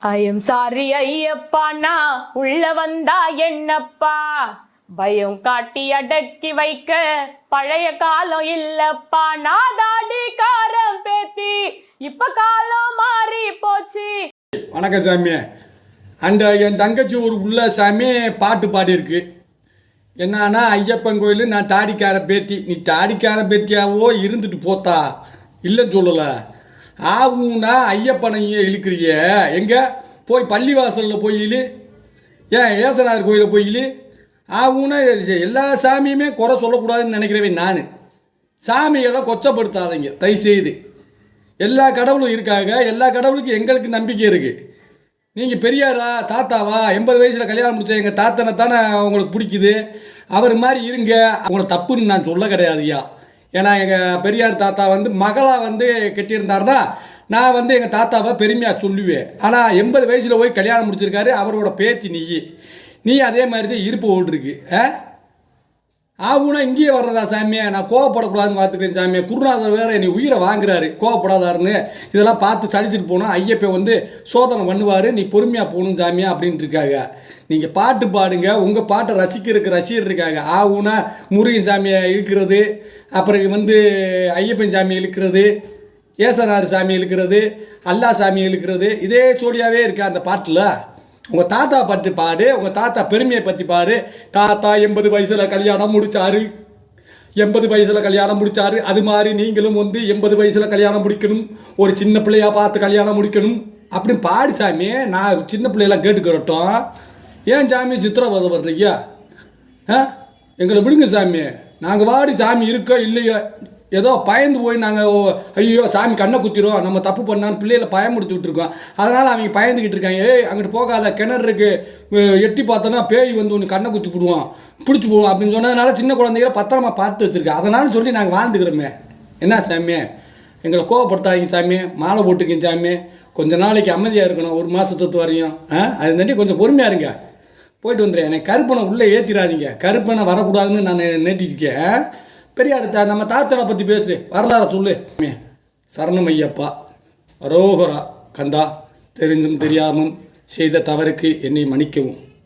ஐயம் sorry Ayyappa நான் உள்ள வந்தா என்னப்பா பயம் காட்டி அடக்கி வைக்க பழைய காலம் இல்லப்பா நாதாடி காரம் பேத்தி இப்ப காலம் மாறி போச்சு. வணக்கம் சாமி. அந்த என் தங்கச்சி ஒரு உள்ள சாமி பாட்டு பாடியிருக்கு. என்னன்னா ஐயப்பன் கோயில் நான் தாடிக்கார பேத்தி, நீ தாடிக்கார பேத்தியாவோ இருந்துட்டு போத்தா இல்லைன்னு சொல்லலை. ஆகும்னா ஐயப்பனையே இழுக்கிறிய எங்கே போய் பள்ளிவாசலில் போய் இழு, ஏன் ஏசனார் கோயிலில் போய் இழு. ஆகும்னா எல்லா சாமியுமே குறை சொல்லக்கூடாதுன்னு நினைக்கிறவன் நான். சாமியெல்லாம் கொச்சப்படுத்தாதீங்க தயவுசெய்து. எல்லா கடவுளும் இருக்காங்க, எல்லா கடவுளுக்கும் எங்களுக்கு நம்பிக்கை இருக்குது. நீங்கள் பெரியாரா தாத்தாவா 80 வயசில் கல்யாணம் முடிச்ச எங்கள் தாத்தனை தானே உங்களுக்கு பிடிக்குது, அவர் மாதிரி இருங்க. அவங்கள தப்புன்னு நான் சொல்ல கிடையாதுயா. ஏன்னா எங்கள் பெரியார் தாத்தா மகளாக கட்டியிருந்தாருன்னா நான் எங்கள் தாத்தாவை பெருமையாக சொல்லுவேன். ஆனால் 80 வயசில் போய் கல்யாணம் முடிச்சிருக்காரு, அவரோட பேத்தி நீ அதே மாதிரி தான் இருப்பு ஓடிருக்கு. ஆகுனா இங்கேயே வர்றதா சாமியை? நான் கோவப்படக்கூடாதுன்னு பார்த்துக்கிறேன் சாமியை. குருநாதர் வேற என்னை உயிரை வாங்குறாரு கோவப்படாதாருன்னு. இதெல்லாம் பார்த்து சளிச்சுட்டு போனால் ஐயப்பன் சோதனை பண்ணுவார், நீ பொறுமையாக போகணும் சாமியா அப்படின்ட்டு இருக்காங்க. நீங்கள் பாட்டு பாடுங்க, உங்கள் பாட்டை ரசிக்கிறதுக்கு ரசிகர் இருக்காங்க. ஆகுனா முருகன் சாமியை இழுக்கிறது, அப்புறம் ஐயப்பன் சாமி இழுக்கிறது, ஏசனார் சாமி இழுக்கிறது, அல்லா சாமி இழுக்கிறது, இதே சோழியாகவே இருக்கா அந்த பாட்டில். உங்கள் தாத்தா பற்றி பாடு, உங்கள் தாத்தா பெருமையை பற்றி பாடு. தாத்தா 80 வயசில் கல்யாணம் முடித்தாரு, 80 வயசில் கல்யாணம் முடித்தாரு, அது மாதிரி நீங்களும் 80 வயசில் கல்யாணம் முடிக்கணும், ஒரு சின்ன பிள்ளையாக பார்த்து கல்யாணம் முடிக்கணும் அப்படின்னு பாடு சாமி. நான் சின்ன பிள்ளையெல்லாம் கேட்டுக்கிறட்டும். ஏன் சாமி சித்திரவதை வர்றீங்க? எங்களை விடுங்க சாமி. நாங்கள் வாடி சாமி இருக்கோ இல்லையோ, ஏதோ பயந்து போய் நாங்கள் ஐயோ சாமி கண்ணை குத்திரும் நம்ம தப்பு பண்ணான்னு பிள்ளைகளை பயமுடுத்தி விட்டுருக்கோம். அதனால் அவங்க பயந்துக்கிட்டு இருக்காங்க. அங்கிட்டு போகாத, கிணறு இருக்கு, எட்டி பார்த்தோன்னா பேய் ஒன்று கண்ணை குத்தி போடுவோம், பிடிச்சி போடுவோம் அப்படின்னு சொன்னதுனால சின்ன குழந்தைகளை பத்திரமா பார்த்து வச்சுருக்கேன். அதனால சொல்லி நாங்கள் வாழ்ந்துக்கிறோமே. என்ன சாமி, எங்களை கோவப்படுத்தாதீங்க சாமி. மாலை போட்டுக்கிங்க சாமி. கொஞ்சம் நாளைக்கு அமைதியாக இருக்கணும், ஒரு மாதத்து வரையும். அது தாண்டி கொஞ்சம் பொறுமையாக இருங்க. போயிட்டு வந்துடுறேன். எனக்கு கருப்பனை உள்ளே ஏற்றிடாதீங்க, கருப்பனை வரக்கூடாதுன்னு நான் நேட்டிருக்கேன். பெரியார் நம்ம தாத்தனை பற்றி பேசு, வரலாற சொல்லு. சரணம் ஐயப்பா, அரோகரா. கந்தா, தெரிஞ்சும் தெரியாமல் செய்த தவறுக்கு என்னை மன்னிக்கவும்.